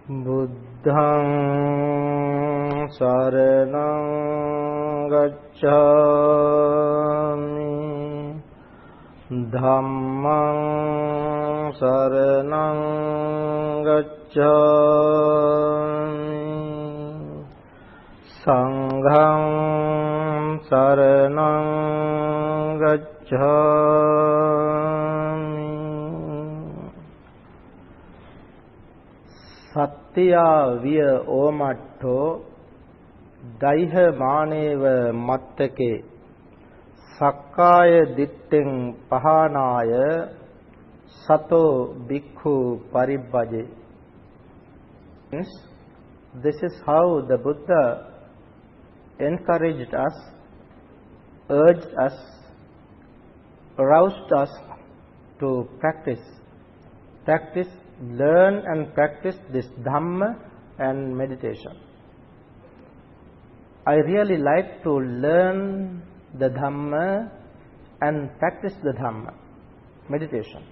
Buddhaṃ saraṇaṃ gacchāmi, Dhammaṃ saraṇaṃ gacchāmi, Saṅghaṃ saraṇaṃ gacchāmi. Satya viya omatto daiha maneva mattake sakkaya ditteng pahanaya sato bhikkhu paribbaje. This is how the Buddha encouraged us, urged us, aroused us to practice, learn and practice this Dhamma and meditation. I really like to learn the Dhamma and practice the Dhamma, meditation.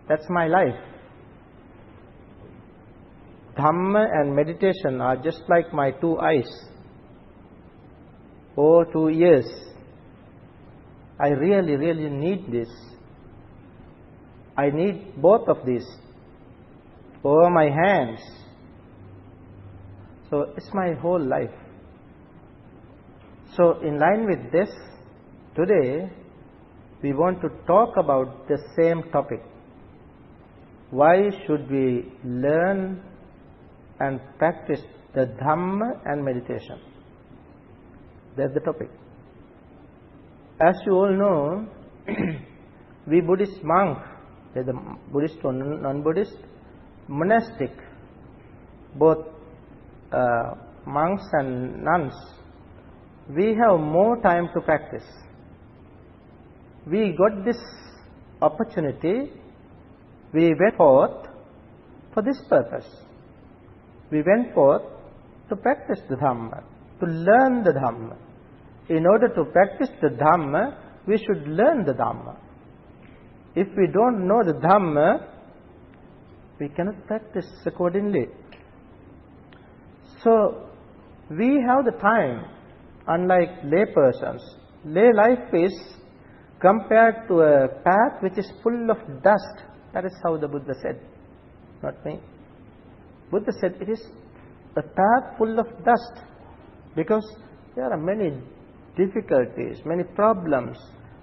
That's my life. Dhamma and meditation are just like my two eyes or 2 ears. I really need this. I need both of these over my hands. So it's my whole life. So in line with this, today we want to talk about the same topic. Why should we learn and practice the Dhamma and meditation? That's the topic. As you all know, we Buddhist monks, whether Buddhist or non-Buddhist, monastic, both monks and nuns, we have more time to practice. We got this opportunity, we went forth for this purpose. We went forth to practice the Dhamma, to learn the Dhamma. In order to practice the Dhamma, we should learn the Dhamma. If we don't know the Dhamma, we cannot practice accordingly. So, we have the time, unlike lay persons. Lay life is compared to a path which is full of dust. That is how the Buddha said, not me. Buddha said it is a path full of dust because there are many difficulties, many problems.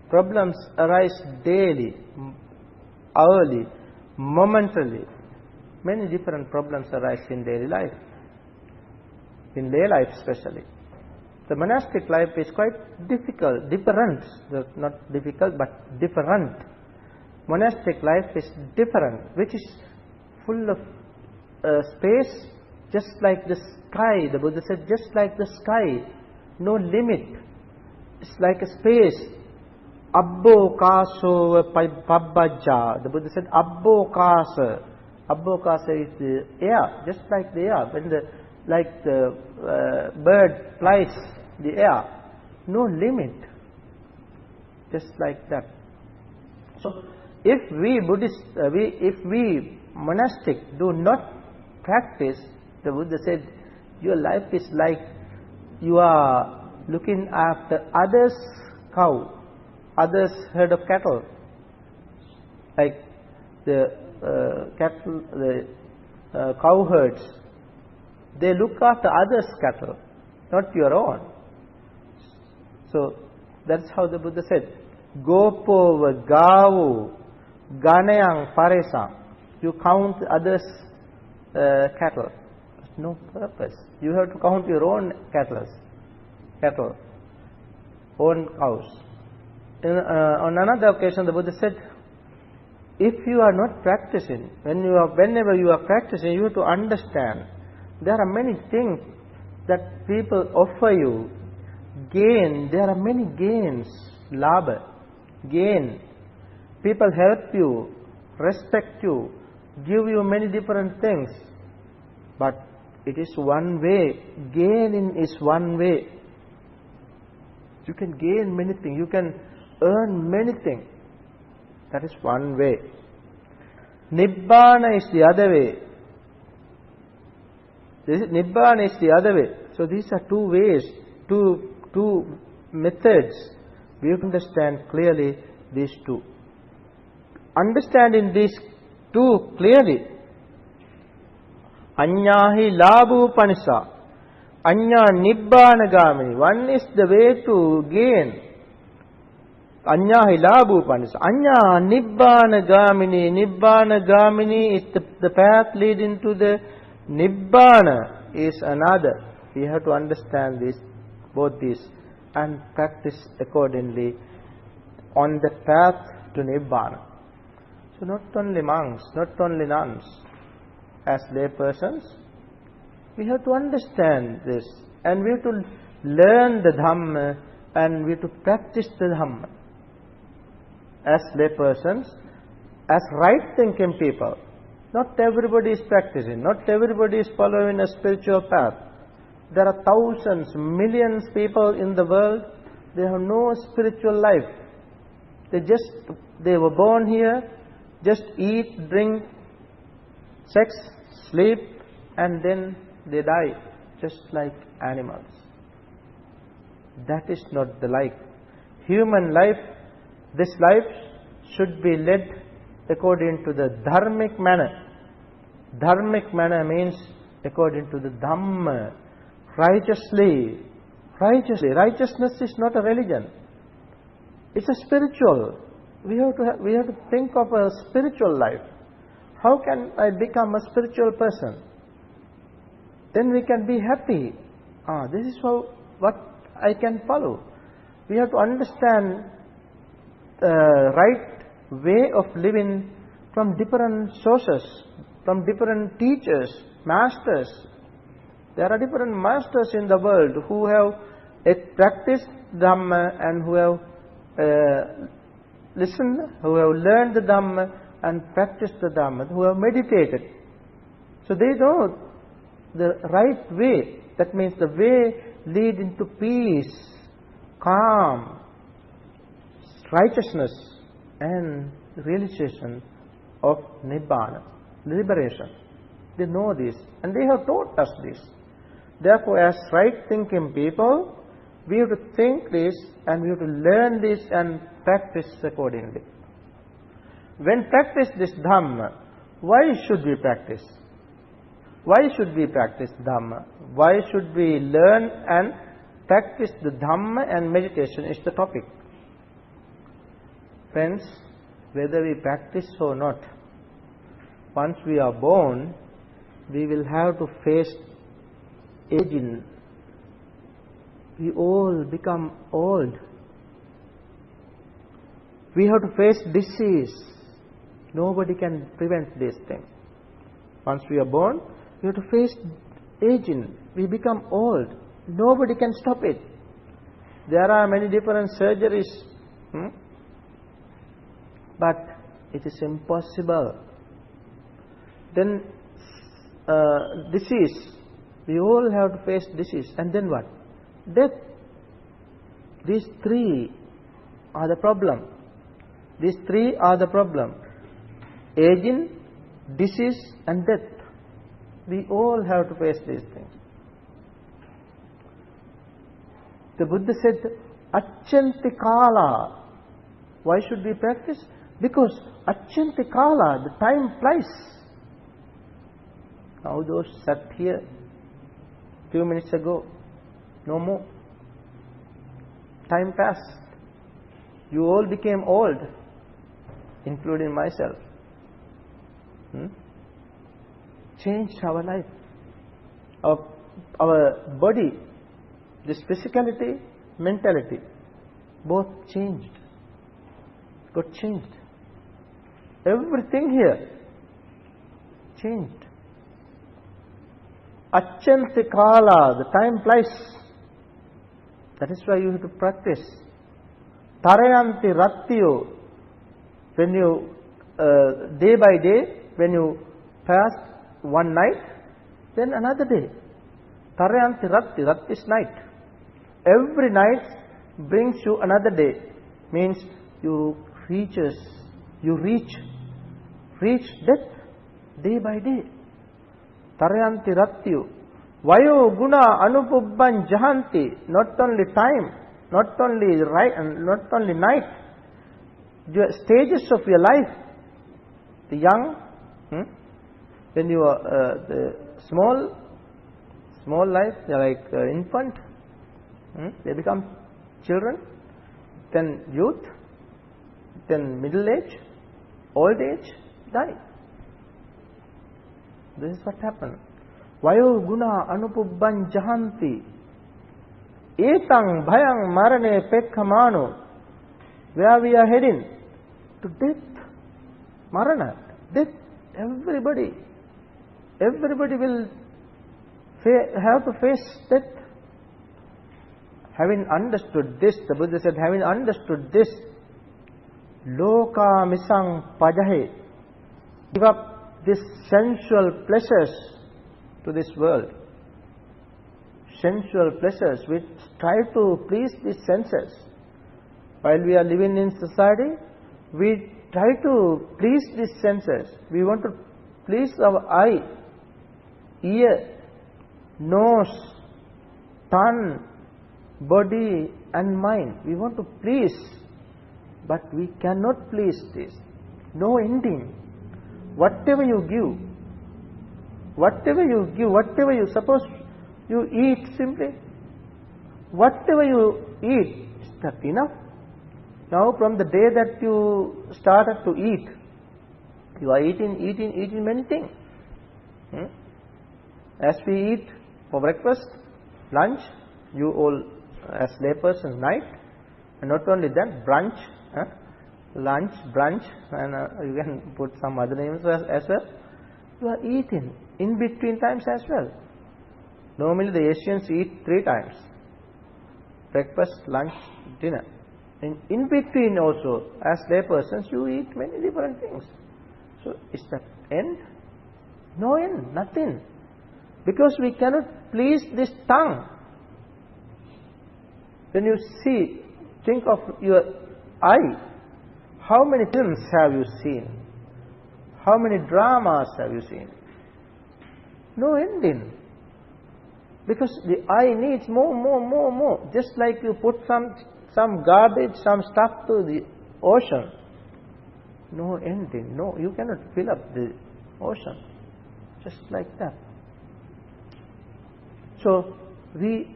Problems arise daily, hourly, momentarily. Many different problems arise in daily life, in lay life especially. The monastic life is quite difficult, different, not difficult but different. Monastic life is different, which is full of space, just like the sky. The Buddha said, just like the sky, no limit. It's like a space. Abbo kaso pabbajja. The Buddha said, Abbo kasa. Abbo kasa is the air, just like the air. When the bird flies the air, no limit. Just like that. So, if we Buddhist, if we monastic do not practice, the Buddha said, your life is like you are looking after others' cow, others' herd of cattle. Like the cattle, the cow herds, they look after others' cattle, not your own. So that's how the Buddha said, Gopova gavu ganayang paresam. You count others' cattle. No purpose. You have to count your own cattle, own cows. On another occasion, the Buddha said, if you are not practicing, whenever you are practicing, you have to understand there are many things that people offer you. Gain, there are many gains, labha, gain. People help you, respect you, give you many different things. But it is one way. Gaining is one way. You can gain many things. You can earn many things. That is one way. Nibbana is the other way. Nibbana is the other way. So these are two ways, two methods. We have to understand clearly these two. Understanding these two clearly, Anyahi Labhu Panisa, Anya Nibbana Gamini. One is the way to gain. Anyahi Labhu Panisa. Anya Nibbana Gamini. Nibbana Gamini is the path leading to the Nibbana is another. We have to understand this, both these, and practice accordingly on the path to Nibbana. So not only monks, not only nuns, as lay persons, we have to understand this, and we have to learn the Dhamma, and we have to practice the Dhamma. As lay persons, as right thinking people, not everybody is practicing, not everybody is following a spiritual path. There are thousands, millions of people in the world, they have no spiritual life. They were born here, just eat, drink, sex, sleep, and then they die, just like animals. That is not the life. Human life, this life should be led according to the dharmic manner. Dharmic manner means according to the Dhamma, righteously. Righteousness is not a religion. It's a spiritual. We have to think of a spiritual life. How can I become a spiritual person? Then we can be happy. This is what I can follow. We have to understand the right way of living from different sources, from different teachers, masters. There are different masters in the world who have practiced Dhamma and who have listened, who have learned the Dhamma and practiced the Dhamma, who have meditated. So they know the right way. That means the way leading to peace, calm, righteousness, and realization of Nibbana, liberation. They know this, and they have taught us this. Therefore, as right-thinking people, we have to think this, and we have to learn this and practice accordingly. When practice this Dhamma, why should we practice? Why should we practice Dhamma? Why should we learn and practice the Dhamma and meditation is the topic. Friends, whether we practice or not, once we are born, we will have to face aging. We all become old. We have to face disease. Nobody can prevent these things. Once we are born, we have to face aging. We become old. Nobody can stop it. There are many different surgeries, but it is impossible. Then disease. We all have to face disease. And then what? Death. These three are the problem. These three are the problem. Aging, disease, and death. We all have to face these things. The Buddha said, Achanti Kala. Why should we practice? Because Achanti Kala, the time flies. Now those sat here few minutes ago, no more. Time passed. You all became old, including myself. Changed our life. Our body, this physicality, mentality, both changed. Got changed. Everything here changed. Achanti Kala, the time flies. That is why you have to practice. Tarayanti Rattiyo, when you, day by day, when you fast one night, then another day. Tarayanti Ratti, Ratti is night. Every night brings you another day. Means you reach death day by day. Tarayanti Rattiyo. Vayo guna anupubban jahanti. Not only time, not only night, the stages of your life. The young, when you are the small life, they are like infant, they become children, then youth, then middle age, old age, die. This is what happened. Vayo guna anupubban jahanti. Etang bhayang marane pekhamano. Where we are heading? To death. Marana. Death. Everybody will have to face death. Having understood this, the Buddha said, having understood this, loka misang pajahe. Give up these sensual pleasures to this world. Sensual pleasures, which try to please these senses. While we are living in society, we try to please these senses. We want to please our eye, ear, nose, tongue, body and mind. We want to please, but we cannot please this. No ending. Whatever you give, whatever you suppose you eat simply, whatever you eat, is that enough? Now from the day that you started to eat, you are eating many things. As we eat for breakfast, lunch, you all as laypersons night, and not only that, brunch, lunch, brunch, and you can put some other names as well. You are eating in between times as well. Normally the Asians eat 3 times: breakfast, lunch, dinner. And in between also, as laypersons, you eat many different things. So is that end? No end, nothing. Because we cannot please this tongue. When you think of your eye, how many films have you seen? How many dramas have you seen? No ending. Because the eye needs more. Just like you put some garbage, some stuff to the ocean. No ending. No, you cannot fill up the ocean. Just like that. So we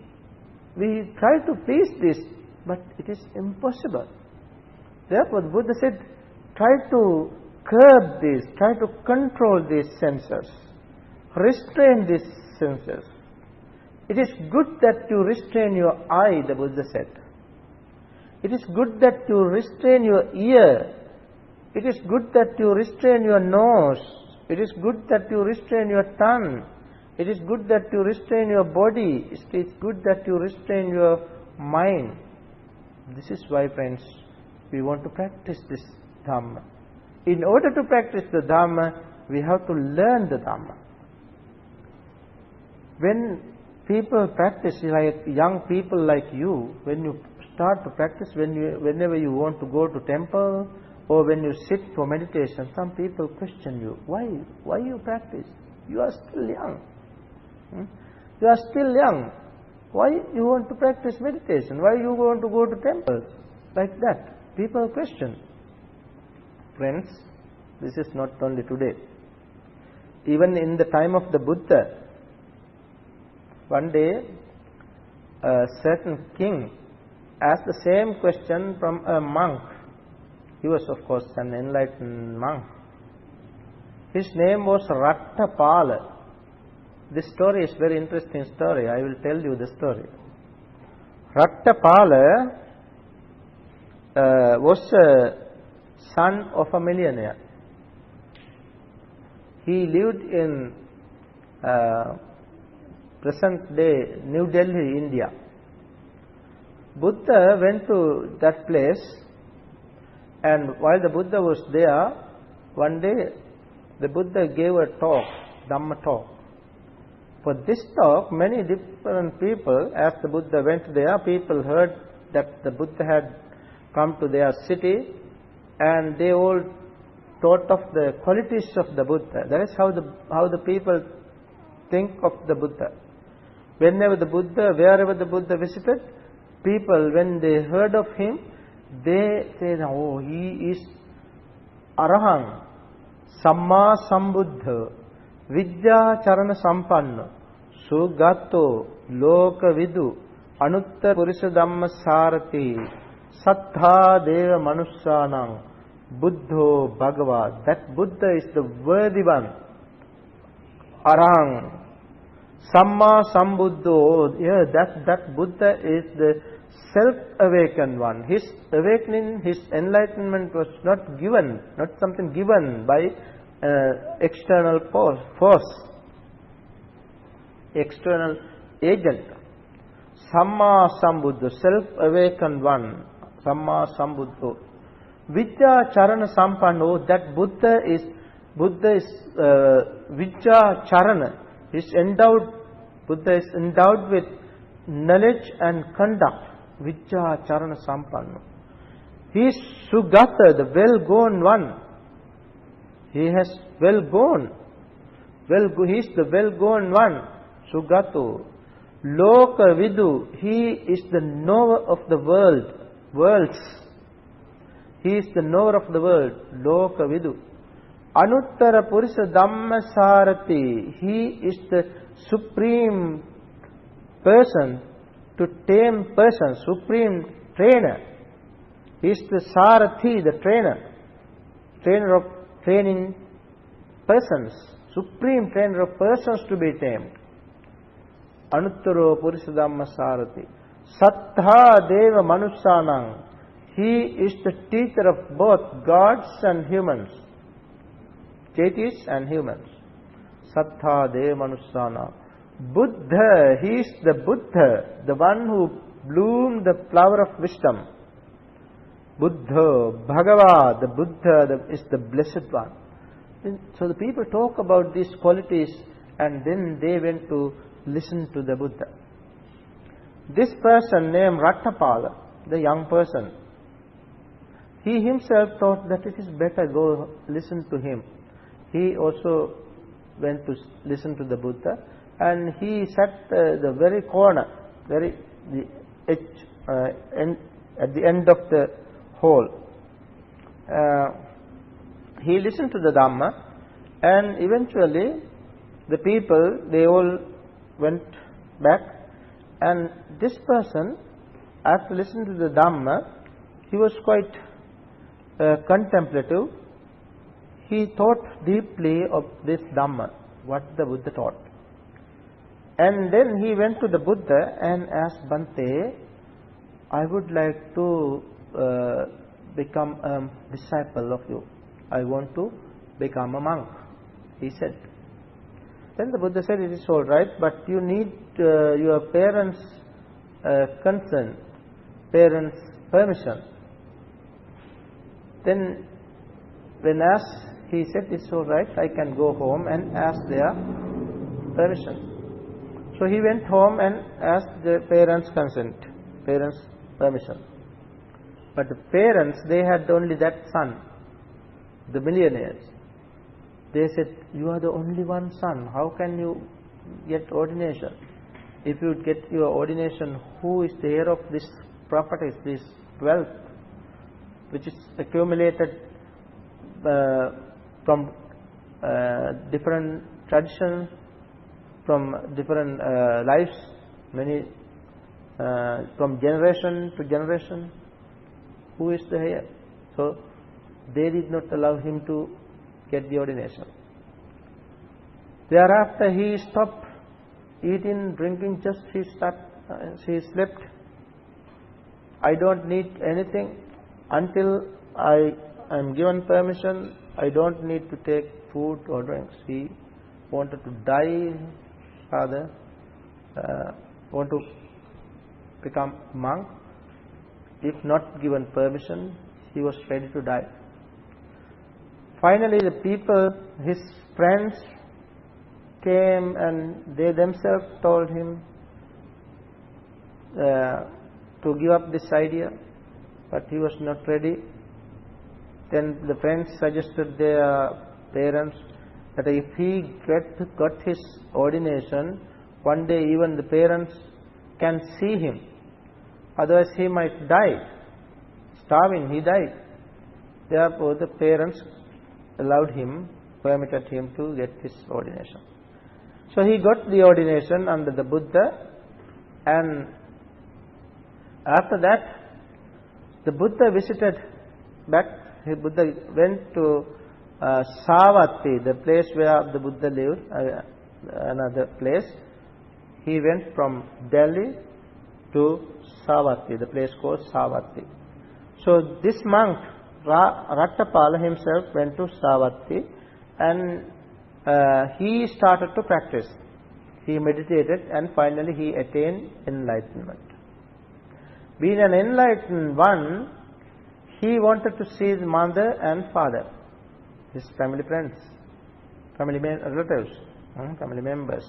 try to please this, but it is impossible. Therefore the Buddha said, try to curb this, try to control these senses, restrain these senses. It is good that you restrain your eye, the Buddha said. It is good that you restrain your ear. It is good that you restrain your nose. It is good that you restrain your tongue. It is good that you restrain your body. It is good that you restrain your mind. This is why, friends, we want to practice this Dhamma. In order to practice the Dhamma, we have to learn the Dhamma. When people practice, like young people like you, when you start to practice, whenever you want to go to temple, or when you sit for meditation, some people question you, why you practice? You are still young. You are still young. Why you want to practice meditation? Why you want to go to temples? Like that. People question. Friends, this is not only today. Even in the time of the Buddha, one day a certain king asked the same question from a monk. He was, of course, an enlightened monk. His name was Rattapala. This story is very interesting story. I will tell you the story. Rattapala was a son of a millionaire. He lived in present day New Delhi, India. Buddha went to that place, and while the Buddha was there, one day the Buddha gave a talk, Dhamma talk. For this talk, many different people, as the Buddha went there, people heard that the Buddha had come to their city, and they all thought of the qualities of the Buddha. That is how the people think of the Buddha. Whenever the Buddha, wherever the Buddha visited, people, when they heard of him, they said, oh, he is Arahant, Samma Sambuddha, Vidya Charana Sampanna, Sugato, Loka Vidu, Anutta Purisa Dhamma Sarati, Sattha Deva Manussanam, Buddho Bhagava. That Buddha is the worthy one. Arahant, Samma Sambuddho. Yeah, that Buddha is the self-awakened one. His awakening, his enlightenment was not given, not something given by external force, external agent. Samma Sambuddha, self-awakened one. Samma Sambuddho. Vidya Charana Sampanno, that Buddha is Vidya Charana, is endowed, Buddha is endowed with knowledge and conduct. Vidya Charana Sampanno. He is Sugata, the well-gone one. He has well-gone. He is the well-gone one. Sugato. Loka Vidu. He is the knower of the worlds. He is the knower of the world. Loka Vidu. Anuttara Purisa Dhamma Sarati. He is the supreme person, to tame person, supreme trainer. He is the Sarathi, the trainer of training persons, supreme trainer of persons to be tamed. Anuttaro Purisa Dhamma Sarati. Sattha Deva Manussanam. He is the teacher of both gods and humans, deities and humans. Sattha Deva Manussanam. Buddha, he is the Buddha, the one who bloomed the flower of wisdom. Buddha, Bhagava, the Buddha is the blessed one. So the people talk about these qualities, and then they went to listen to the Buddha. This person named Rattapala, the young person, he himself thought that it is better go listen to him. He also went to listen to the Buddha, and he sat the very corner, the edge, at the end of the hall. He listened to the Dhamma, and eventually the people, they all went back, and this person, after listening to the Dhamma, he was quite contemplative. He thought deeply of this Dhamma, what the Buddha taught. And then he went to the Buddha and asked, Bhante, I would like to become a disciple of you. I want to become a monk, he said. Then the Buddha said, it is all right, but you need your parents' consent, parents' permission. Then when asked, he said, it's all right, I can go home and ask their permission. So he went home and asked the parents' consent, parents' permission. But the parents, they had only that son, the millionaires. They said, you are the only one son, how can you get ordination? If you get your ordination, who is the heir of this property, this wealth, which is accumulated from different traditions, from different lives, many from generation to generation? Who is the heir? So they did not allow him to get the ordination. Thereafter he stopped eating, drinking, just he slept. I don't need anything until I am given permission. I don't need to take food or drinks. He wanted to die, rather, want to become monk. If not given permission, he was ready to die. Finally, the people, his friends, came and they themselves told him to give up this idea, but he was not ready. Then the friends suggested their parents that if he got his ordination, one day even the parents can see him. Otherwise he might die. Starving, he died. Therefore the parents allowed him, permitted him to get this ordination. So he got the ordination under the Buddha, and after that the Buddha visited back. Buddha went to Savatthi, the place where the Buddha lived, another place. He went from Delhi to Savatthi, the place called Savatthi. So this monk, Rattapala himself, went to Savatthi, and he started to practice. He meditated, and finally he attained enlightenment. Being an enlightened one, he wanted to see his mother and father, his family friends, relatives, family members.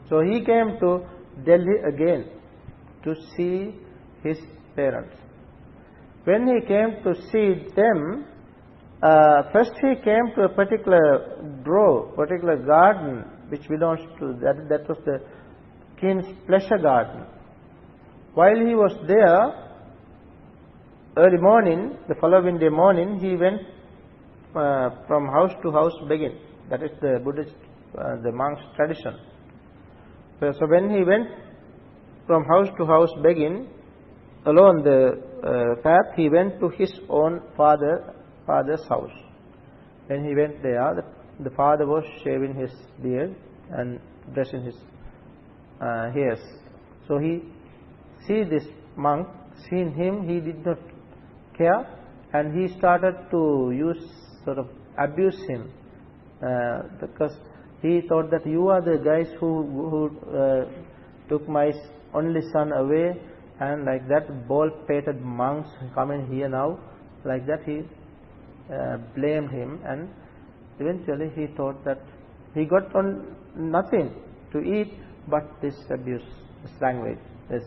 So he came to Delhi again to see his parents. When he came to see them, first he came to a particular grove, particular garden, which belongs to, that was the king's pleasure garden. While he was there, early morning, the following day morning, he went from house to house begging. That is the Buddhist, the monk's tradition. So when he went from house to house begging, along the path, he went to his own father's house. When he went there, the father was shaving his beard and dressing his hairs. So he see this monk, seen him, he did not care, and he started to abuse him, because he thought that you are the guys who took my only son away, and like that bald-pated monks coming here now, like that he blamed him, and eventually he thought that he got on nothing to eat but this abuse, this language, this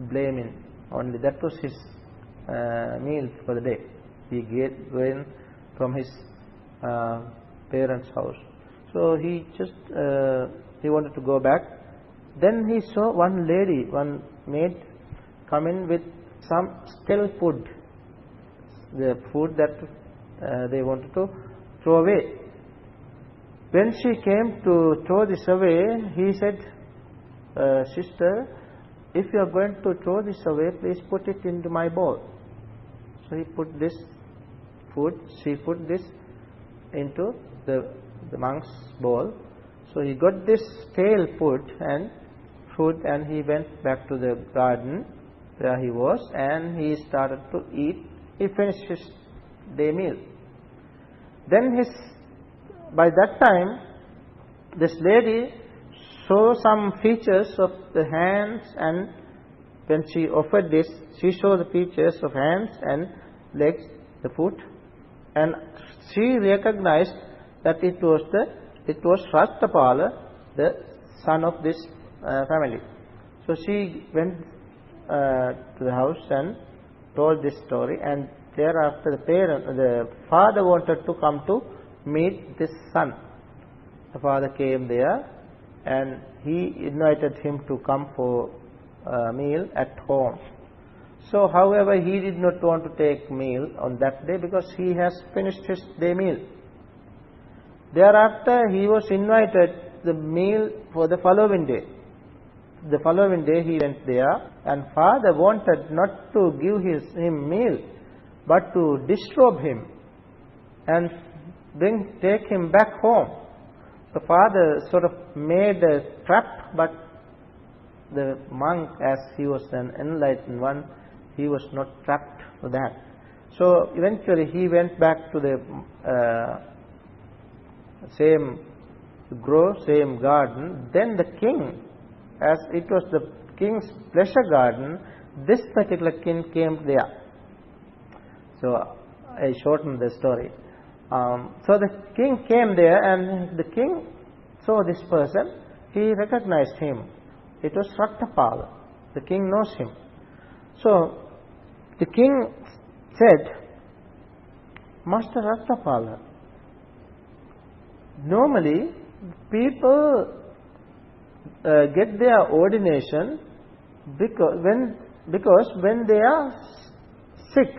blaming only. That was his meal for the day. He went from his parents' house. So he just he wanted to go back. Then he saw one lady, one maid, come in with some stale food, the food that they wanted to throw away. When she came to throw this away, he said, "Sister, if you are going to throw this away, please put it into my bowl." So he put this food, she put this into the monk's bowl. So he got this stale food, and he went back to the garden where he was, and he started to eat. He finished his day meal. Then by that time, this lady saw some features of the hands, and when she offered this, she saw the features of hands and legs, the foot, and she recognized that it was Rattapala, the son of this family. So she went to the house and told this story, and thereafter the father wanted to come to meet this son. The father came there, and he invited him to come for a meal at home. So, however, he did not want to take meal on that day because he has finished his day meal. Thereafter, he was invited the meal for the following day. The following day he went there, and father wanted not to give him meal, but to disrobe him and take him back home. The father made a trap, but the monk, as he was an enlightened one, he was not trapped for that. So eventually he went back to the same grove, same garden. Then the king, as it was the king's pleasure garden, this particular king came there. So I shortened the story. So the king came there, and the king saw this person. He recognized him. It was Rattapala. The king knows him. So the king said, "Master Rattapala, normally people get their ordination because when they are sick,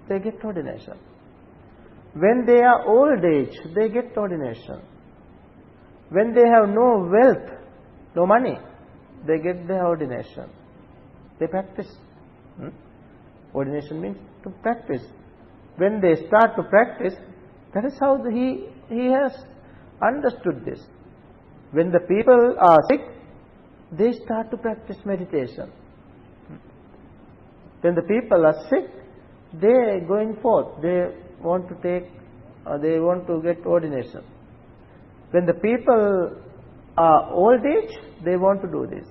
they get ordination. When they are old age, they get ordination. When they have no wealth, no money, they get their ordination. They practice. Ordination means to practice. When they start to practice, that is how he has understood this. When the people are sick, they start to practice meditation. When the people are sick, they are going forth. They want to get ordination. When the people are old age, they want to do this.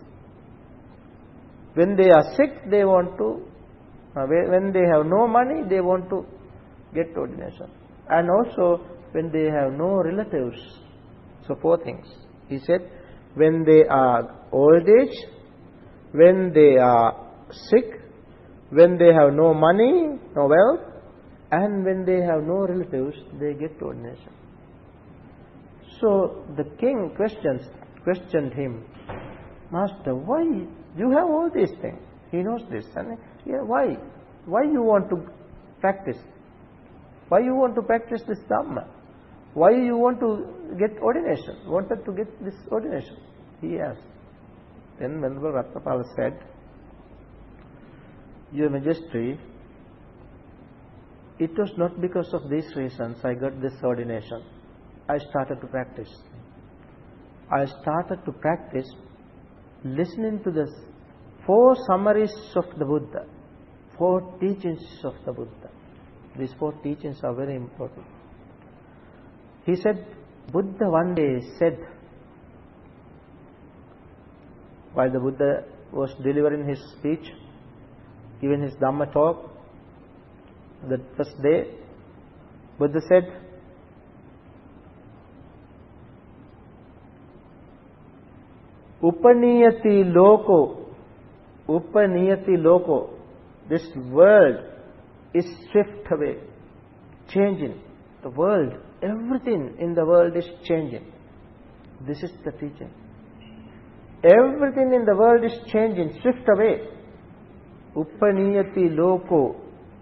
When they are sick, they want to, when they have no money, they want to get ordination. And also, when they have no relatives. So 4 things. He said, when they are old age, when they are sick, when they have no money, no wealth, and when they have no relatives, they get ordination. So the king questioned him, Master, why you have all these things? He knows this. And why? Why you want to practice? Why you want to practice this Dhamma? Why you want to get ordination? Wanted to get this ordination? He asked. Then Venerable Ratnapala said, Your Majesty, it was not because of these reasons I got this ordination. I started to practice. I started to practice listening to the 4 summaries of the Buddha, 4 teachings of the Buddha. These 4 teachings are very important. He said, Buddha one day said, while the Buddha was delivering his speech, giving his Dhamma talk, the first day, Buddha said, Upaniyati loko, this world is swift away, changing. The world, everything in the world is changing. This is the teaching. Everything in the world is changing, swift away. Upaniyati loko,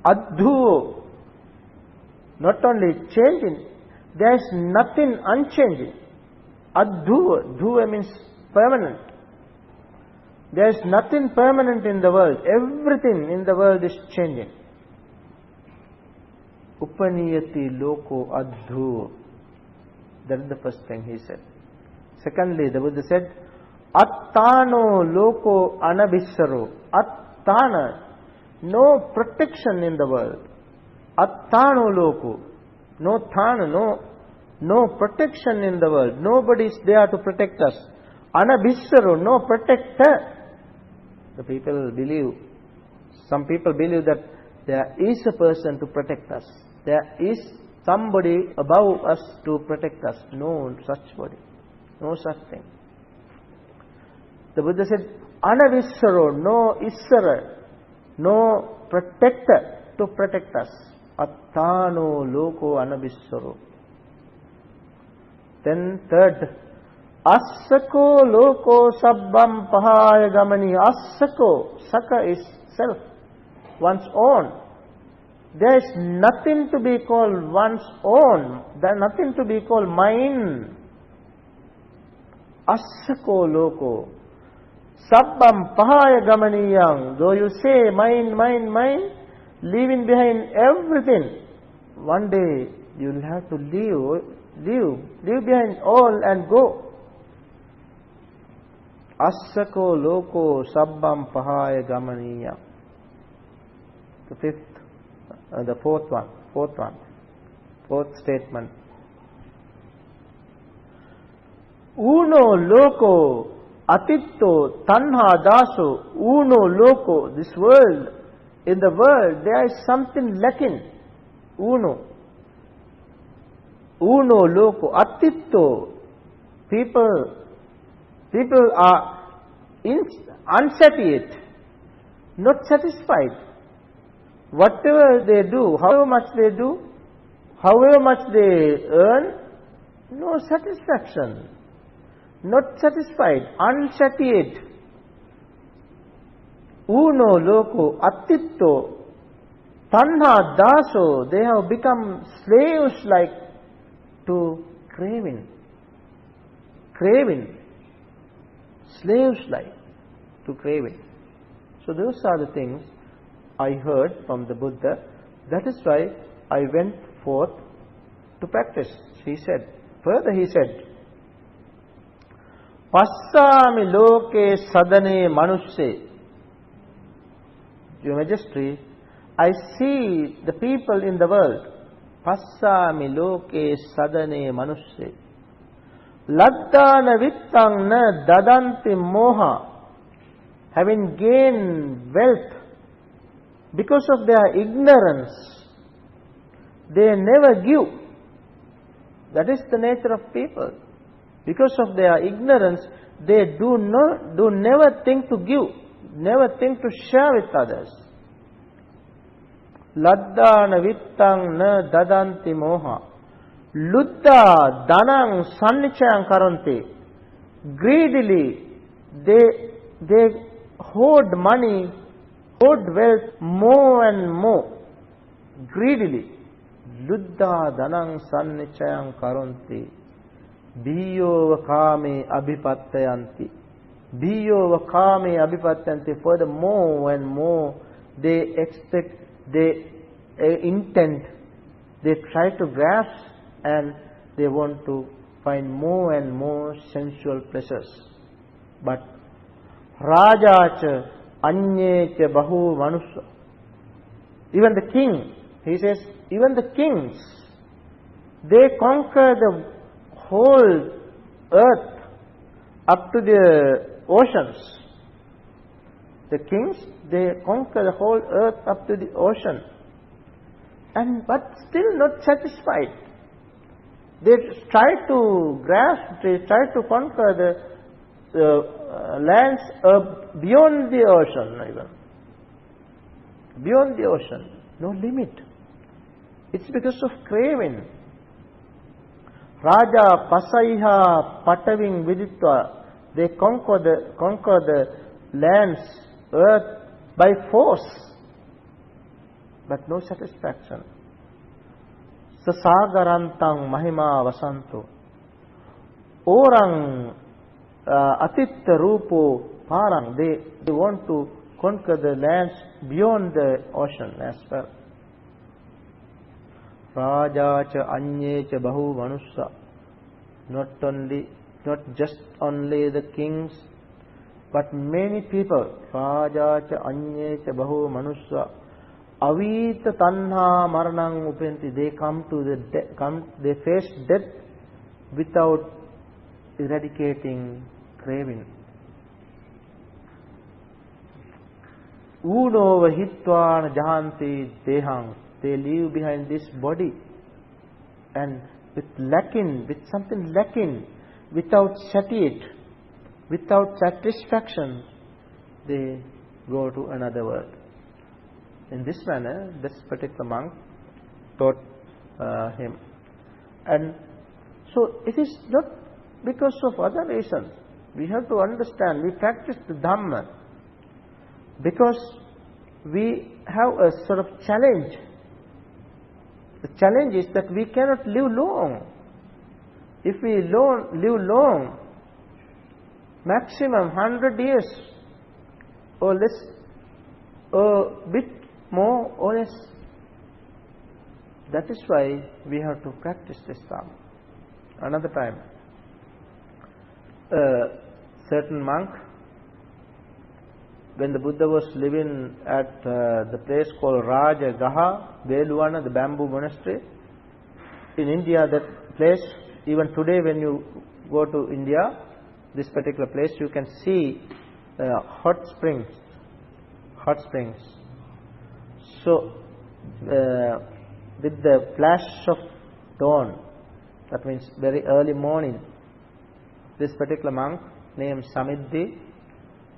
adhu. Not only changing, there is nothing unchanging. Adhu, dhuva means permanent. There is nothing permanent in the world. Everything in the world is changing. Upaniyati loko adhu. That is the first thing he said. Secondly, the Buddha said, Attano loko anabhissaro. Attana, no protection in the world. Attano loko. No thana, no protection in the world. Nobody is there to protect us. Anabhissaro, no protector. The people believe, some people believe that there is a person to protect us. There is somebody above us to protect us. No such body. No such thing. The Buddha said, Anavissaro, no issara, no protector to protect us. Attano loko anavissaro. Then third, Assako loko sabbam pahaya gamani. Assako, saka is self, one's own. There is nothing to be called one's own. There is nothing to be called mine. Assako loko sabbam pahaya gamaniyam. Though you say mine, mine, mine, leaving behind everything, one day you will have to leave behind all and go. Assako loko sabbam pahaya gamaniya. The fourth statement. Uno loko atitto tanha daso. Uno loko, this world, in the world there is something lacking. Uno loko atitto. People are unsatiated, not satisfied. Whatever they do, however much they do, however much they earn, no satisfaction. not satisfied, unsatiated. Uno loko attitto tanha daso, they have become slaves like to craving. Craving. Slaves like to craving. So those are the things I heard from the Buddha. That is why I went forth to practice. He said. Further he said, Passami loke sadane manusse. Your Majesty, I see the people in the world. Passami loke sadane manusse. Laddana vittang na dadanti moha. Having gained wealth because of their ignorance, they never give. That is the nature of people. Because of their ignorance, they never think to give, never think to share with others. Laddana vittang na dadanti moha. Luddha danang sannichayam karanti. Greedily, they hoard money, hoard wealth more and more. Greedily. Luddha danang sannichayam karanti. Biyova kame abhipattayanti. Biyova kame abhipattayanti. Further, more and more they expect, they intend, they try to grasp, and they want to find more and more sensual pleasures. But Rajacha anyecha bahu manusya. Even the king, he says, even the kings, they conquer the whole earth up to the oceans. The kings, they conquer the whole earth up to the ocean. But still not satisfied. They try to grasp, they try to conquer the lands beyond the ocean even. Beyond the ocean. No limit. It's because of craving. Raja pasaiha pataving viditva. They conquer the lands, earth by force. But no satisfaction. Sasagarantang mahima vasanto. Orang atitta rupo parang. They want to conquer the lands beyond the ocean as well. Rajacha anyecha bahu manussa. Not just only the kings, but many people. Rajacha anyecha bahu manussa. Avita tanha maranang upenti. They they face death without eradicating craving. Uno vahitvan jahanti dehang. They leave behind this body, and with something lacking, without satiate, without satisfaction, they go to another world. In this manner, this particular monk taught him. And so it is not because of other reasons. We have to understand, we practice the Dhamma because we have a sort of challenge. The challenge is that we cannot live long. If we live long, maximum 100 years or less, or bit more or less. That is why we have to practice this Dhamma. Another time, a certain monk, when the Buddha was living at the place called Raja Gaha, Veluwana, the bamboo monastery, in India, that place, even today when you go to India, this particular place, you can see hot springs. So, with the flash of dawn, that means very early morning, this particular monk named Samiddhi,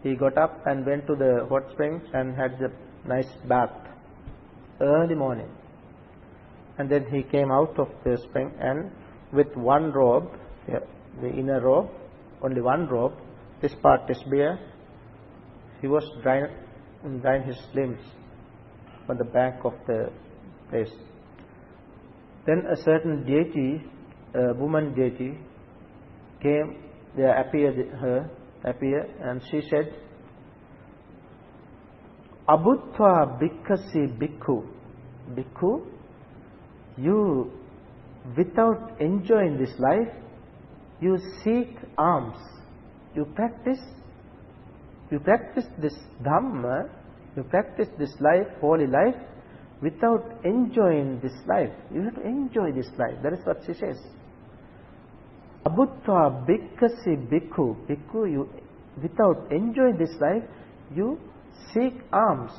he got up and went to the hot springs and had the nice bath early morning. And then he came out of the spring and with one robe, the inner robe, only one rope, this part is bare. He was drying his limbs on the bank of the place. Then a certain deity, a woman deity, came, there appeared and she said, Abhutva bhikkhasi bhikkhu. Bhikkhu, you, without enjoying this life, you seek alms. You practice this Dhamma, you practice this life, holy life, without enjoying this life. You have to enjoy this life. That is what she says. Abhutva bhikkhasi bhikkhu. Bhikkhu, you, without enjoying this life, you seek alms.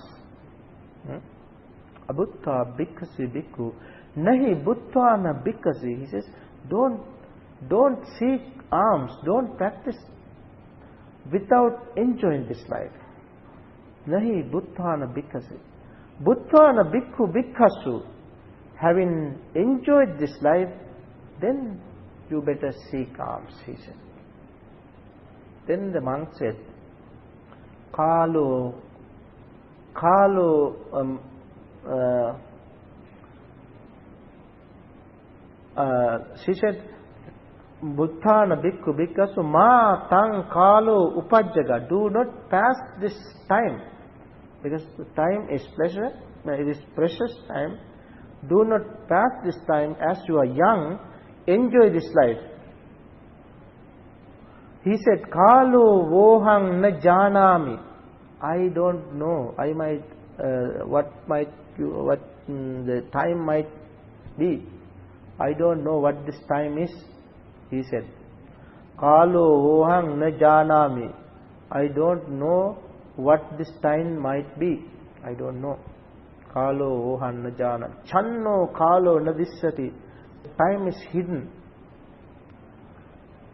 Abhutva bhikkhasi bhikkhu. Nahi bhuttvana bhikkhasi. He says, don't seek alms, don't practice without enjoying this life. Nahi bhuttvana bhikkhasi. Bhuttvana bhikkhu bhikkhasu. Having enjoyed this life, then you better seek alms, he said. Then the monk said, she said, Bhutthana bhikkhu bhikkhasu ma tang kalo upajjaga. Do not pass this time, because the time is pleasure, it is precious time. Do not pass this time as you are young. Enjoy this life. He said, Kalo vohang na janami. I don't know. I might, what the time might be. I don't know what this time is. He said, Kalo vohang na janami. I don't know what this time might be. I don't know. Kalo vohang na janami. Channo kalo na dissati. Time is hidden.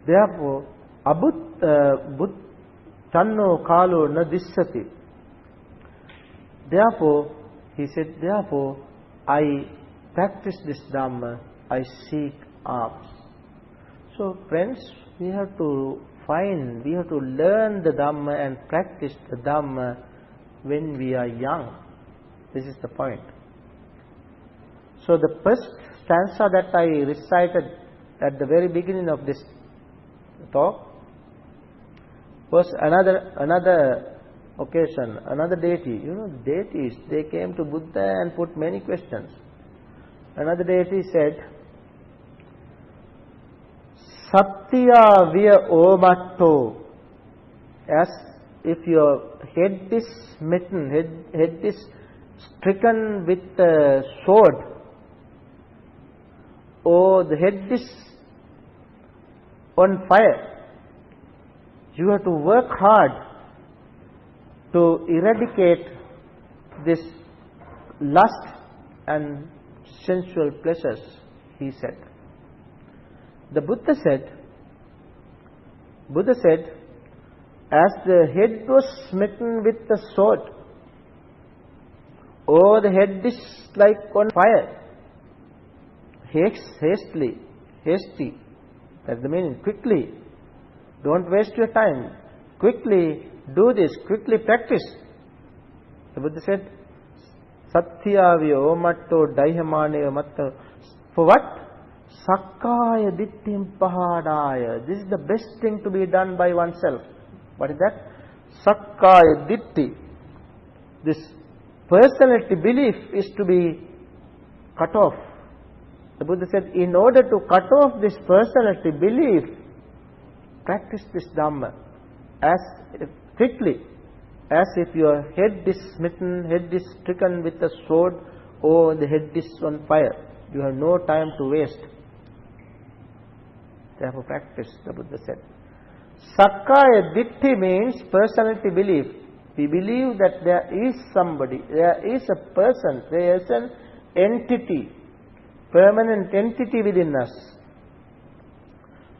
Therefore, channo kalo na dissati. Therefore, he said, therefore, I practice this Dhamma, I seek alms. So, friends, we have to learn the Dhamma and practice the Dhamma when we are young. This is the point. So, the first stanza that I recited at the very beginning of this talk was another occasion, another deity. You know, deities, they came to Buddha and put many questions. Another deity said, Satya via omatto, as if your head is smitten, head is stricken with a sword, or the head is on fire. You have to work hard to eradicate this lust and sensual pleasures, he said. The Buddha said, as the head was smitten with the sword, or the head is like on fire, hasty, that's the meaning, quickly, don't waste your time, quickly do this, quickly practice. The Buddha said, Satyavyo matto daihamaneyo matto. For what? Sakkaya dittim pahadaya. This is the best thing to be done by oneself. What is that? Sakkaya ditti. This personality belief is to be cut off. The Buddha said, in order to cut off this personality belief, practice this Dhamma as quickly as if your head is smitten, head is stricken with a sword, or the head is on fire. You have no time to waste. Therefore practice, the Buddha said. Sakkaya Ditti means personality belief. We believe that there is somebody, there is a person, there is an entity, permanent entity within us.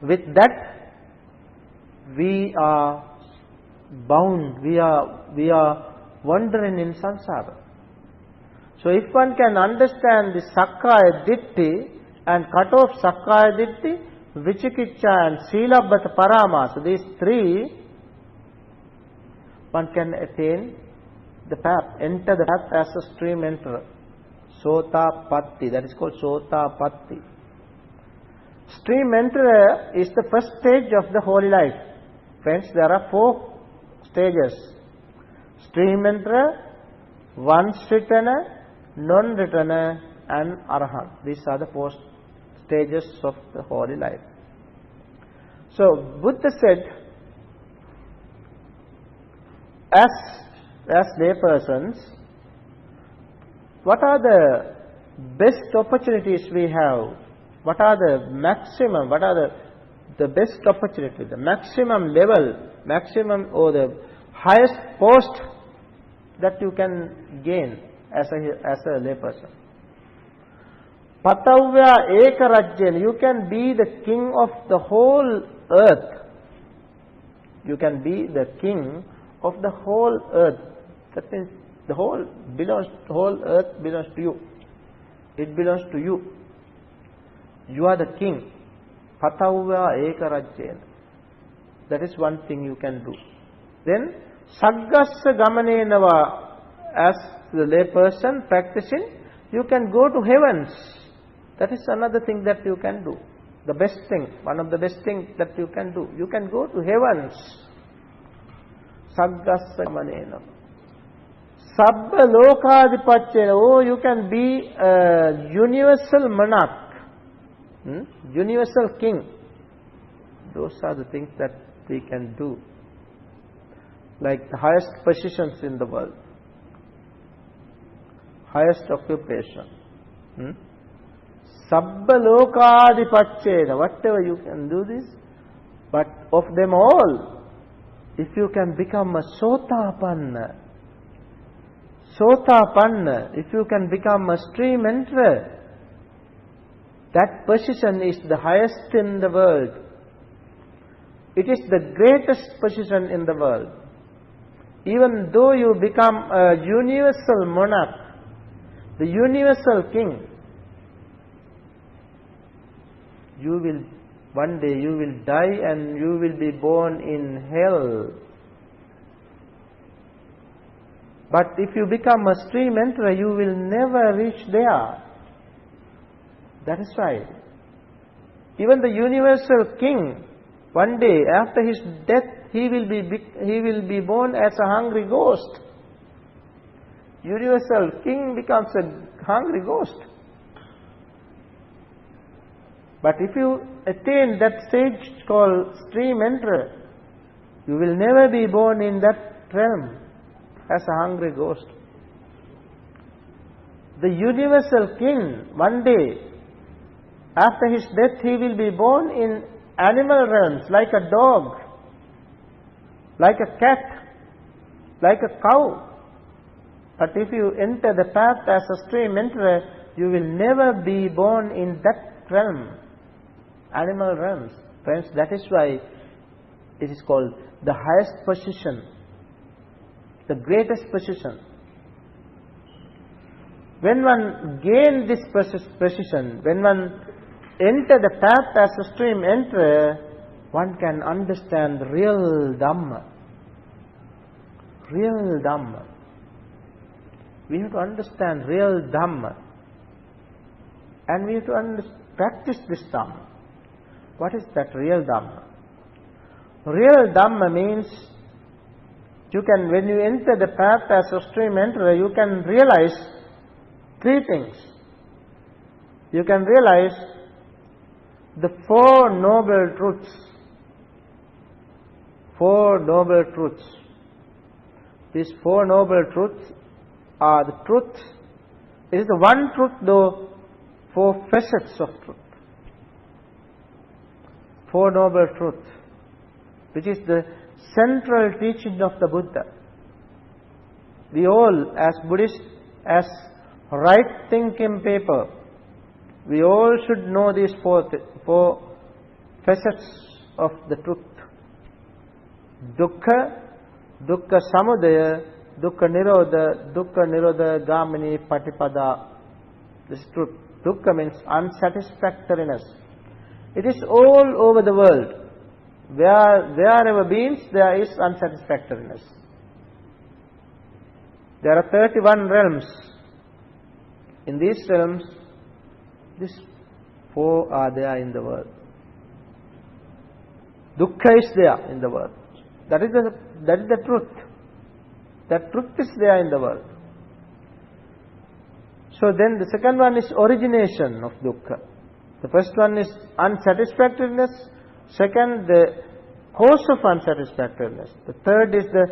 With that, we are bound, we are wandering in samsara. So if one can understand the Sakkaya Ditti and cut off Sakkaya Ditti, Vichikicha and Silabbata Paramasa, these three, one can attain the path, enter the path as a stream enterer. Sotapatti, that is called Sotapatti. Stream enterer is the first stage of the holy life. Friends, there are 4 stages. Stream enterer, once returner, non-returner and Arahant. These are the 4 stages of the holy life. So, Buddha said, as laypersons, what are the best opportunities we have? What are the maximum, what are the best opportunity, the maximum level, maximum or the highest post that you can gain as a layperson? Patavya Ekarajyan, you can be the king of the whole earth. You can be the king of the whole earth. That means the whole earth belongs to you. It belongs to you. You are the king. Patavya Ekarajyan. That is one thing you can do. Then Saggassa Gamanenava, as the layperson practicing, you can go to heavens. That is another thing that you can do. The best thing, one of the best things that you can do. You can go to heavens. Saggassa Gamanenava. Sabba Lokadipachena. Oh, you can be a universal monarch. Universal king. Those are the things that we can do. Like the highest positions in the world. Highest occupation. Sabba Lokadipachena. Whatever you can do this. But of them all, if you can become a Sotapanna, if you can become a stream enterer, that position is the highest in the world. It is the greatest position in the world. Even though you become a universal monarch, the universal king, one day you will die and you will be born in hell. But if you become a stream enterer, you will never reach there. That is right. Even the universal king, one day after his death, he will be born as a hungry ghost. Universal king becomes a hungry ghost. But if you attain that stage called stream enterer, you will never be born in that realm as a hungry ghost. The universal king, one day, after his death, he will be born in animal realms, like a dog, like a cat, like a cow. But if you enter the path as a stream enterer, you will never be born in that realm, animal realms. Friends, that is why it is called the highest position, the greatest position. When one gains this position, when one enter the path as a stream enterer, one can understand real Dhamma. Real Dhamma. We have to understand real Dhamma. And we have to practice this Dhamma. What is that real Dhamma? Real Dhamma means when you enter the path as a stream enterer, you can realize 3 things. You can realize the 4 noble truths. 4 noble truths. These 4 noble truths are the truth. It is the one truth, though 4 facets of truth. 4 noble truths, which is the central teaching of the Buddha. We all, as Buddhists, as right thinking people, we all should know these 4 facets of the truth. Dukkha, Dukkha Samudaya, Dukkha Nirodha, Dukkha Nirodha Gamini Patipada. This is truth. Dukkha means unsatisfactoriness. It is all over the world. Wherever beings, there is unsatisfactoriness. There are 31 realms. In these realms, these 4 are there in the world. Dukkha is there in the world. That is the truth. That truth is there in the world. So then the second one is origination of dukkha. The first one is unsatisfactoriness. Second, the cause of unsatisfactoriness. The third is the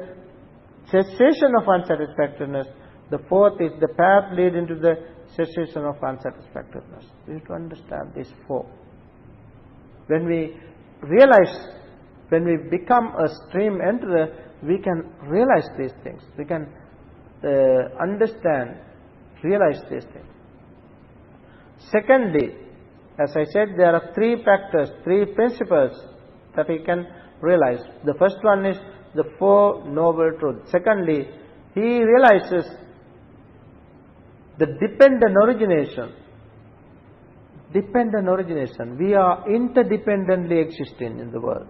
cessation of unsatisfactoriness. The fourth is the path leading to the cessation of unsatisfactoriness. We have to understand these 4. When we realize, when we become a stream enterer, we can realize these things. We can understand, realize these things. Secondly, as I said, there are 3 factors, 3 principles that we can realize. The first one is the 4 noble truths. Secondly, he realizes the dependent origination. Dependent origination. We are interdependently existing in the world.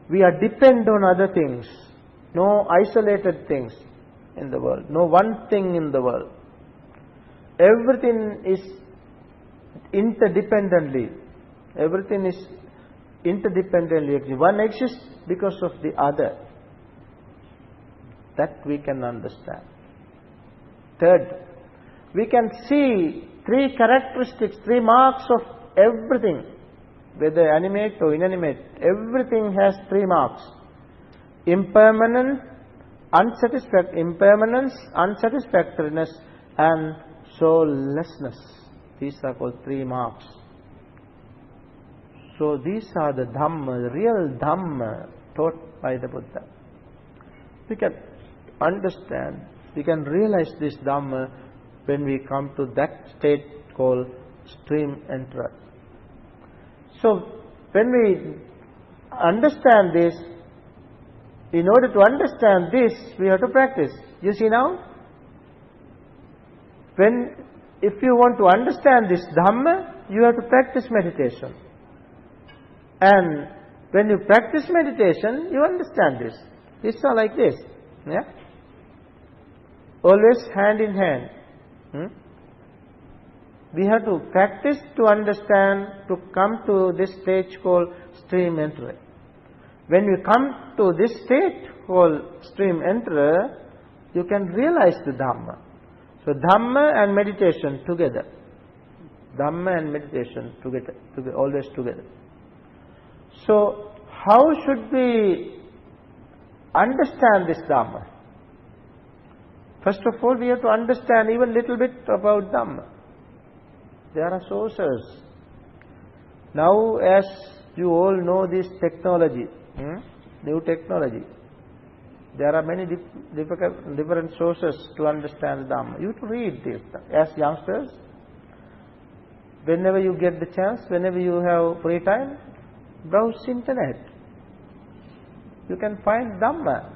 We are dependent on other things. No isolated things in the world. No one thing in the world. Everything is interdependently. Everything is interdependently existing. One exists because of the other. That we can understand. Third, we can see 3 characteristics, 3 marks of everything, whether animate or inanimate. Everything has 3 marks. Impermanence, unsatisfactoriness, and soullessness. These are called 3 marks. So these are the Dhamma, the real Dhamma taught by the Buddha. We can understand, we can realize this Dhamma when we come to that state called stream enterer. So when we understand this, in order to understand this, we have to practice. You see now, if you want to understand this Dhamma, you have to practice meditation. And when you practice meditation, you understand this. These are like this. Yeah? Always hand in hand. We have to practice to understand, to come to this stage called stream enterer. When you come to this state called stream enterer, you can realize the Dhamma. So Dhamma and meditation together. Dhamma and meditation together, always together. So how should we understand this Dhamma? First of all, we have to understand even little bit about Dhamma. There are sources. Now, as you all know this technology, new technology, there are many different sources to understand Dhamma. You have to read this. As youngsters, whenever you get the chance, whenever you have free time, browse internet. You can find Dhamma.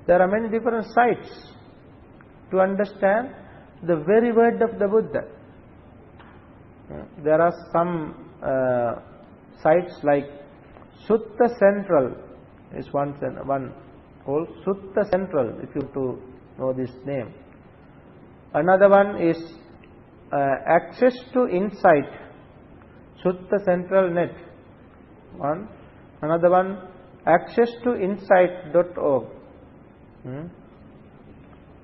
There are many different sites to understand the very word of the Buddha. There are some sites like Sutta Central is one called Sutta Central, if you have to know this name. Another one is Access to Insight, Sutta Central Net. Another one, access to insight.org.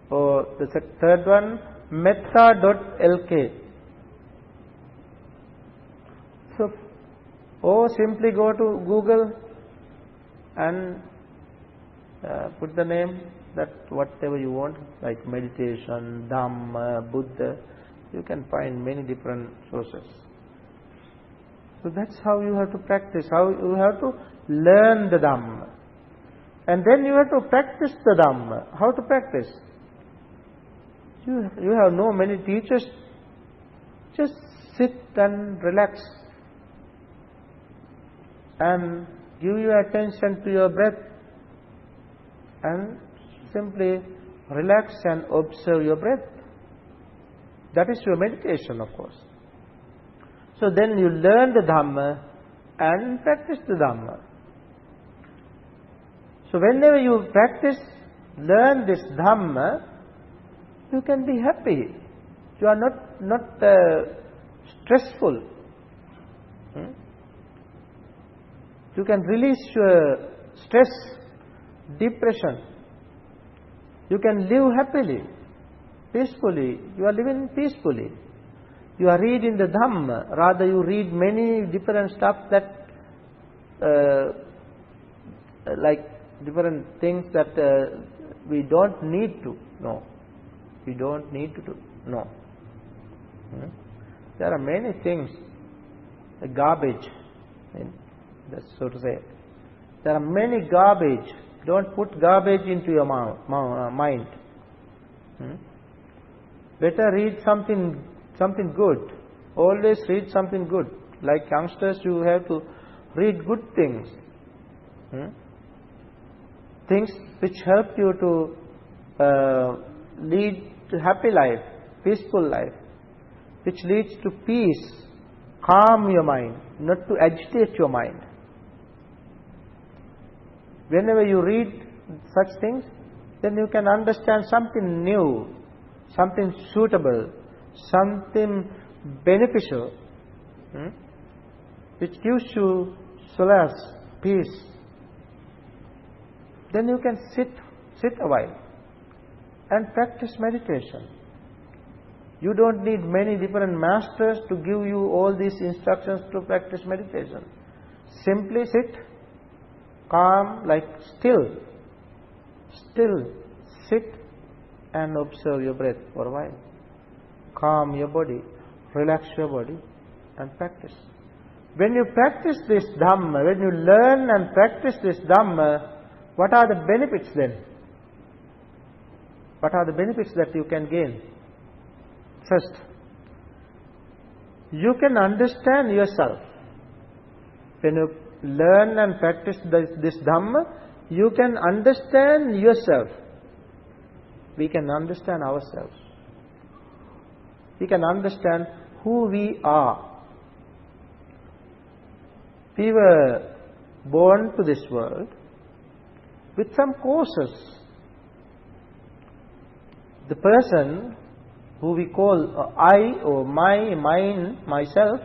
Or the third one, metta.lk. So, or simply go to Google and put the name, that whatever you want, like meditation, Dhamma, Buddha. You can find many different sources. So that's how you have to practice, how you have to learn the Dhamma. And then you have to practice the Dhamma. How to practice? You have no many teachers. Just sit and relax. And give your attention to your breath. And simply relax and observe your breath. That is your meditation, of course. So then you learn the Dhamma and practice the Dhamma. So whenever you practice, learn this Dhamma, you can be happy. You are not stressful. You can release your stress, depression. You can live happily, peacefully. You are living peacefully. You are reading the Dhamma. Rather, you read many different stuff that, like different things that we don't need to know. We don't need to know. There are many things, garbage, that's so to say. There are many garbage. Don't put garbage into your mind. Better read something good. Always read something good. Like youngsters, you have to read good things. Things which help you to lead to happy life, peaceful life, which leads to peace, calm your mind, not to agitate your mind. Whenever you read such things, then you can understand something new, something suitable, something beneficial, which gives you solace, peace. Then you can sit a while and practice meditation. You don't need many different masters to give you all these instructions to practice meditation. Simply sit, calm, like still, sit and observe your breath for a while. Calm your body, relax your body and practice. When you practice this Dhamma, when you learn and practice this Dhamma, what are the benefits then? What are the benefits that you can gain? First, you can understand yourself. When you learn and practice this Dhamma, you can understand yourself. We can understand ourselves. We can understand who we are. We were born to this world with some causes. The person who we call I or my, mine, myself,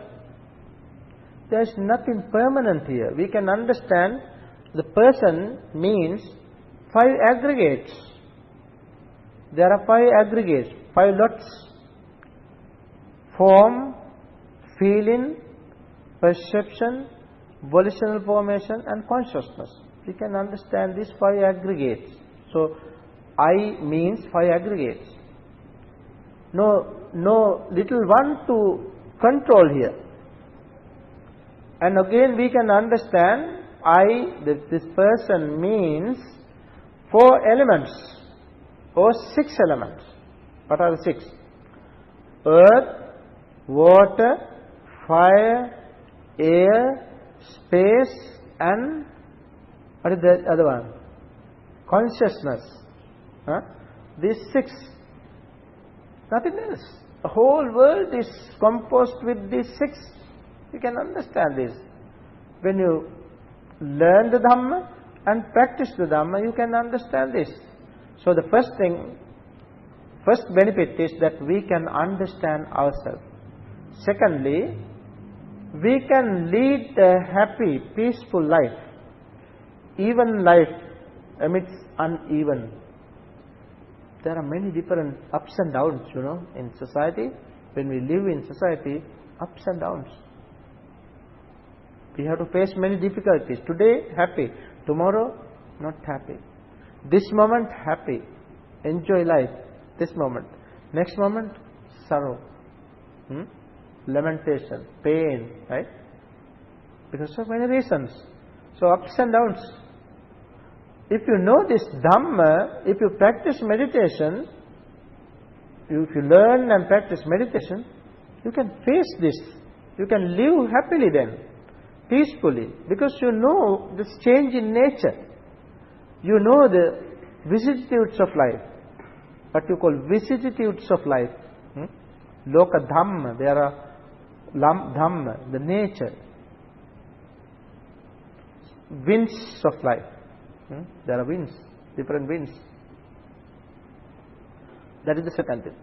there is nothing permanent here. We can understand the person means 5 aggregates. There are 5 aggregates, 5 lots. Form, feeling, perception, volitional formation and consciousness. We can understand these 5 aggregates. So, I means 5 aggregates. No little one to control here. And again we can understand this person means 4 elements or 6 elements. What are the 6? Earth, water, fire, air, space and what is the other one? Consciousness. These 6. Nothing else. The whole world is composed with these 6. You can understand this. When you learn the Dhamma and practice the Dhamma, you can understand this. So the first benefit is that we can understand ourselves. Secondly, we can lead a happy, peaceful life. Even life amidst uneven. There are many different ups and downs, in society. When we live in society, ups and downs. We have to face many difficulties. Today, happy. Tomorrow, not happy. This moment, happy. Enjoy life. This moment. Next moment, sorrow. Lamentation, pain, right? Because of many reasons. So, ups and downs. If you know this Dhamma, if you practice meditation, if you learn and practice meditation, you can face this. You can live happily then, peacefully, because you know this change in nature. You know the vicissitudes of life, what you call vicissitudes of life. Loka Dhamma, there are Dhamma, the nature, winds of life. There are winds, different winds. That is the second thing.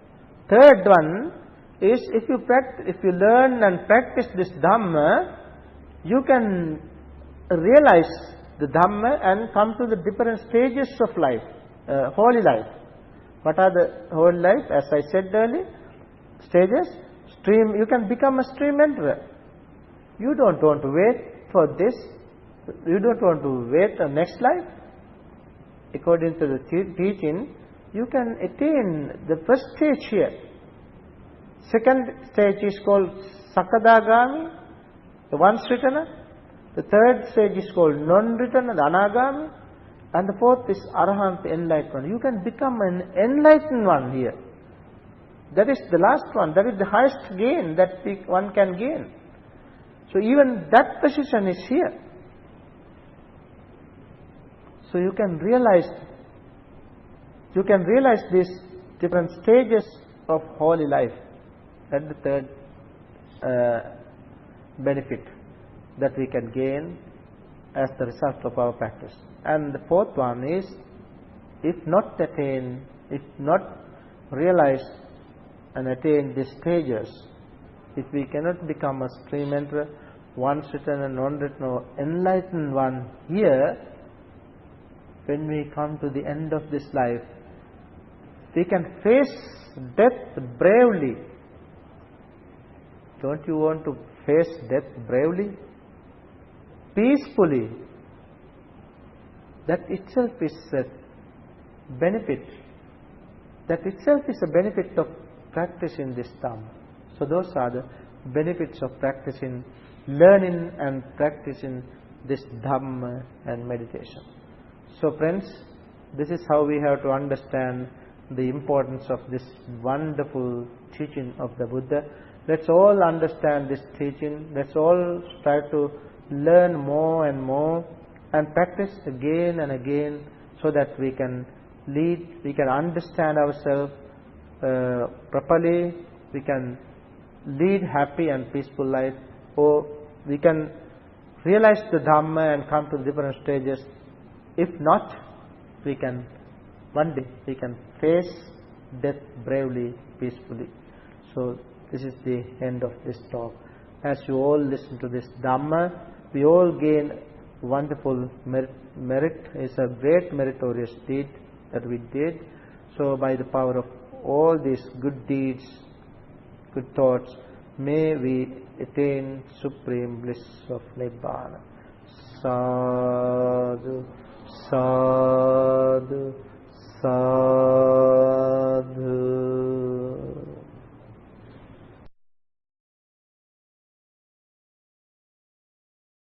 Third one is, if you learn and practice this Dhamma, you can realize the Dhamma and come to the different stages of life, holy life. What are the holy life? As I said earlier, stages. Stream. You can become a stream enterer. You don't want to wait for this. You don't want to wait the next life. According to the teaching, you can attain the first stage here. Second stage is called Sakadagami, the once returner. The third stage is called non-returner, the Anagami. And the fourth is Arahant, enlightened. You can become an enlightened one here. That is the last one. That is the highest gain that one can gain. So even that position is here. So you can realize these different stages of holy life. That's the third benefit that we can gain as the result of our practice. And the fourth one is, if not attained, if not realized and attain these stages, if we cannot become a stream enterer, once returner, non-returner, or enlightened one here, when we come to the end of this life, we can face death bravely. Don't you want to face death bravely? Peacefully. That itself is a benefit. That itself is a benefit of practicing this Dhamma. So those are the benefits of practicing, learning and practicing this Dhamma and meditation. So friends, this is how we have to understand the importance of this wonderful teaching of the Buddha. Let's all understand this teaching. Let's all try to learn more and more and practice again and again, so that we can lead, we can understand ourselves properly, we can lead happy and peaceful life, or we can realize the Dhamma and come to different stages. If not, we can one day we can face death bravely, peacefully. So this is the end of this talk. As you all listen to this Dhamma, we all gain wonderful merit. It's a great meritorious deed that we did. So by the power of all these good deeds, good thoughts, may we attain supreme bliss of Nibbana. Sadhu.